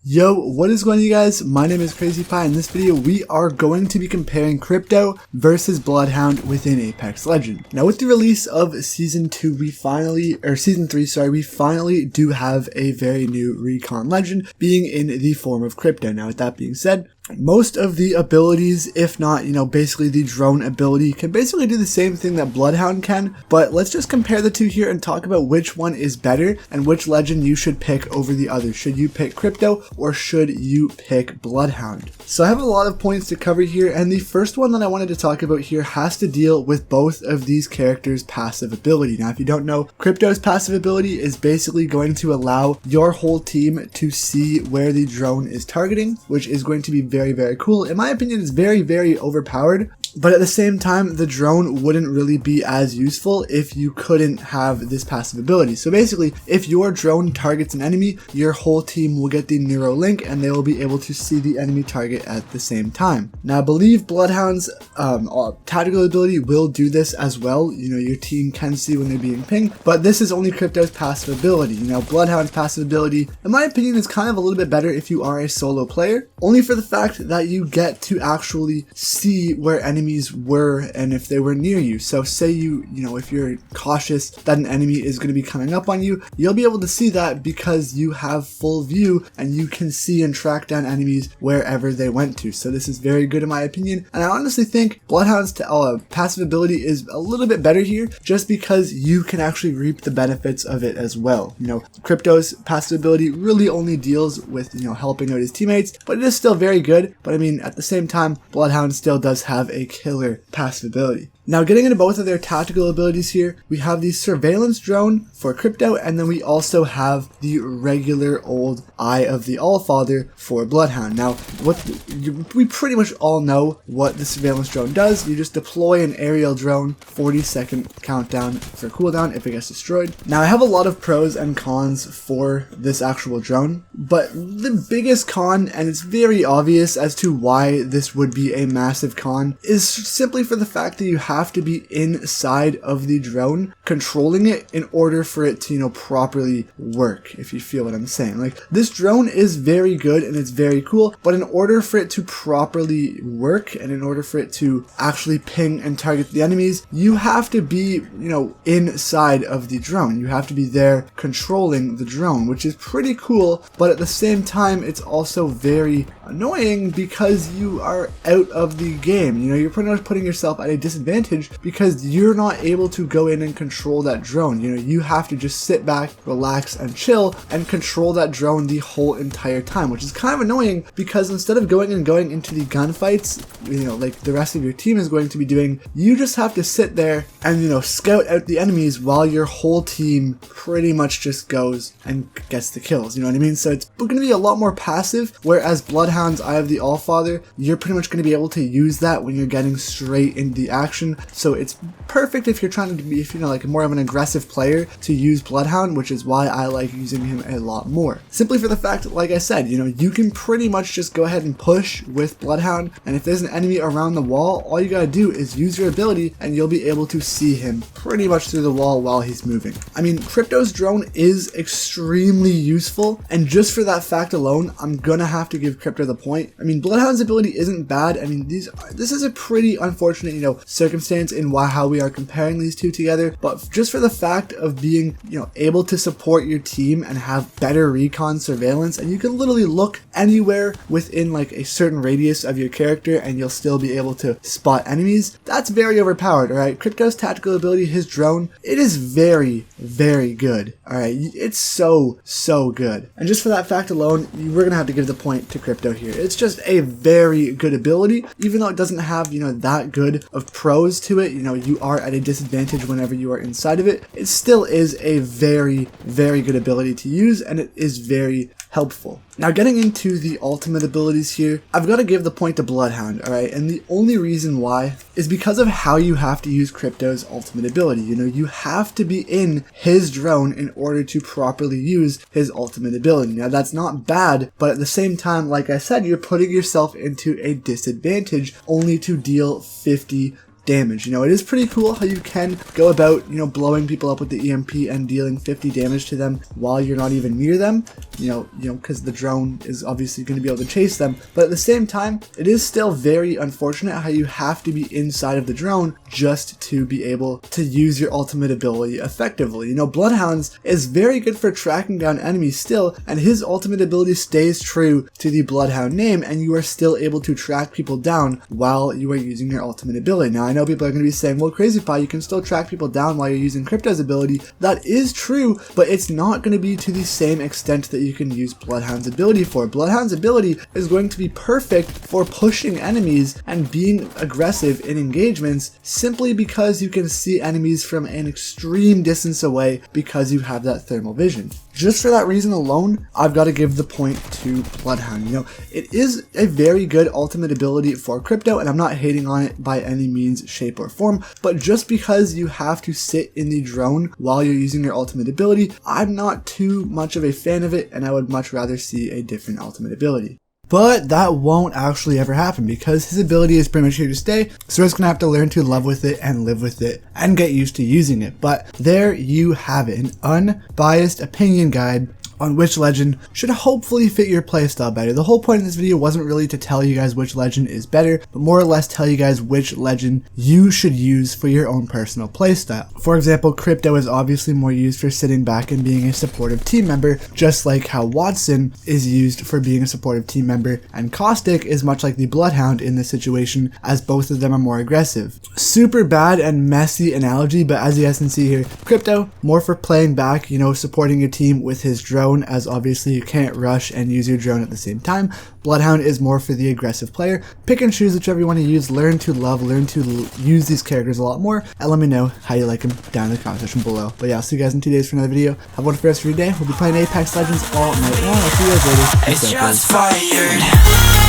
Yo, what is going on, you guys? My name is Crazy Pie. In this video, we are going to be comparing Crypto versus Bloodhound within Apex Legends. Now, with the release of Season 3, we finally do have a very new recon legend being in the form of Crypto. Now, with that being said, most of the abilities, if not, basically the drone ability, can basically do the same thing that Bloodhound can, but let's just compare the two here and talk about which one is better and which legend you should pick over the other. Should you pick Crypto or should you pick Bloodhound? So I have a lot of points to cover here, and the first one that I wanted to talk about here has to deal with both of these characters' passive ability. Now, if you don't know, Crypto's passive ability is basically going to allow your whole team to see where the drone is targeting, which is going to be very cool. In my opinion, it's very overpowered, but at the same time, the drone wouldn't really be as useful if you couldn't have this passive ability. So basically, if your drone targets an enemy, your whole team will get the neuro link and they will be able to see the enemy target at the same time. Now, I believe Bloodhound's tactical ability will do this as well. Your team can see when they're being pinged, but this is only Crypto's passive ability. Bloodhound's passive ability, in my opinion, is kind of a little bit better if you are a solo player, only for the fact that you get to actually see where enemies were and if they were near you. So say if you're cautious that an enemy is going to be coming up on you, you'll be able to see that because you have full view and you can see and track down enemies wherever they went to. So this is very good in my opinion, and I honestly think Bloodhound's passive ability is a little bit better here just because you can actually reap the benefits of it as well. Crypto's passive ability really only deals with helping out his teammates, but it is still very good. But I mean, at the same time, Bloodhound still does have a killer passive ability. Now, getting into both of their tactical abilities here, we have the surveillance drone for Crypto, and then we also have the regular old Eye of the Allfather for Bloodhound. Now, we pretty much all know what the surveillance drone does. You just deploy an aerial drone, 40-second countdown for cooldown if it gets destroyed. Now, I have a lot of pros and cons for this actual drone, but the biggest con, and it's very obvious as to why this would be a massive con, is simply for the fact that you have to be inside of the drone controlling it in order for it to properly work, if you feel what I'm saying. Like, this drone is very good and it's very cool, but in order for it to properly work and in order for it to actually ping and target the enemies, you have to be inside of the drone. You have to be there controlling the drone, which is pretty cool, but at the same time it's also very annoying because you are out of the game. You're pretty much putting yourself at a disadvantage because you're not able to go in and control that drone. You have to just sit back, relax, and chill and control that drone the whole entire time, which is kind of annoying because instead of going into the gunfights, like the rest of your team is going to be doing, you just have to sit there and, scout out the enemies while your whole team pretty much just goes and gets the kills. You know what I mean? So it's going to be a lot more passive, whereas Bloodhound's Eye of the Allfather, you're pretty much going to be able to use that when you're getting straight into the action. So it's perfect if you're trying to be, like more of an aggressive player, to use Bloodhound, which is why I like using him a lot more. Simply for the fact, like I said, you can pretty much just go ahead and push with Bloodhound, and if there's an enemy around the wall, all you gotta do is use your ability and you'll be able to see him pretty much through the wall while he's moving. I mean, Crypto's drone is extremely useful, and just for that fact alone, I'm gonna have to give Crypto the point. I mean, Bloodhound's ability isn't bad. I mean, this is a pretty unfortunate, circumstance in how we are comparing these two together, but just for the fact of being, able to support your team and have better recon surveillance, and you can literally look anywhere within like a certain radius of your character and you'll still be able to spot enemies, that's very overpowered. Alright, Crypto's tactical ability, his drone, it is very good. Alright, it's so good, and just for that fact alone, we're gonna have to give the point to Crypto here. It's just a very good ability, even though it doesn't have that good of pros to it. You are at a disadvantage whenever you are inside of it. It still is a very good ability to use, and it is very helpful. Now, getting into the ultimate abilities here, I've got to give the point to Bloodhound, alright? And the only reason why is because of how you have to use Crypto's ultimate ability. You have to be in his drone in order to properly use his ultimate ability. Now, that's not bad, but at the same time, like I said, you're putting yourself into a disadvantage only to deal 50 damage. You know, it is pretty cool how you can go about, you know, blowing people up with the EMP and dealing 50 damage to them while you're not even near them, you know, because the drone is obviously going to be able to chase them. But at the same time, it is still very unfortunate how you have to be inside of the drone just to be able to use your ultimate ability effectively. You know, Bloodhound's is very good for tracking down enemies still, and his ultimate ability stays true to the Bloodhound name, and you are still able to track people down while you are using your ultimate ability. Now, I know people are going to be saying, well, Crazy Pie, you can still track people down while you're using Crypto's ability. That is true, but it's not going to be to the same extent that you can use Bloodhound's ability for. Bloodhound's ability is going to be perfect for pushing enemies and being aggressive in engagements simply because you can see enemies from an extreme distance away because you have that thermal vision. Just for that reason alone, I've got to give the point to Bloodhound. You know, it is a very good ultimate ability for Crypto, and I'm not hating on it by any means, shape, or form, but just because you have to sit in the drone while you're using your ultimate ability, I'm not too much of a fan of it, and I would much rather see a different ultimate ability. But that won't actually ever happen because his ability is pretty much here to stay, so we're just going to have to learn to love with it and live with it and get used to using it. But there you have it, an unbiased opinion guide on which legend should hopefully fit your playstyle better. The whole point of this video wasn't really to tell you guys which legend is better, but more or less tell you guys which legend you should use for your own personal playstyle. For example, Crypto is obviously more used for sitting back and being a supportive team member, just like how Watson is used for being a supportive team member, and Caustic is much like the Bloodhound in this situation, as both of them are more aggressive. Super bad and messy analogy, but as you guys can see here, Crypto, more for playing back, you know, supporting your team with his drone, as obviously you can't rush and use your drone at the same time. Bloodhound is more for the aggressive player. Pick and choose whichever you want to use. Learn to love, use these characters a lot more, and let me know how you like them down in the comment section below. But yeah, I'll see you guys in 2 days for another video. Have a wonderful rest of your day. We'll be playing Apex Legends all night long. I'll see you guys later. It's just fired.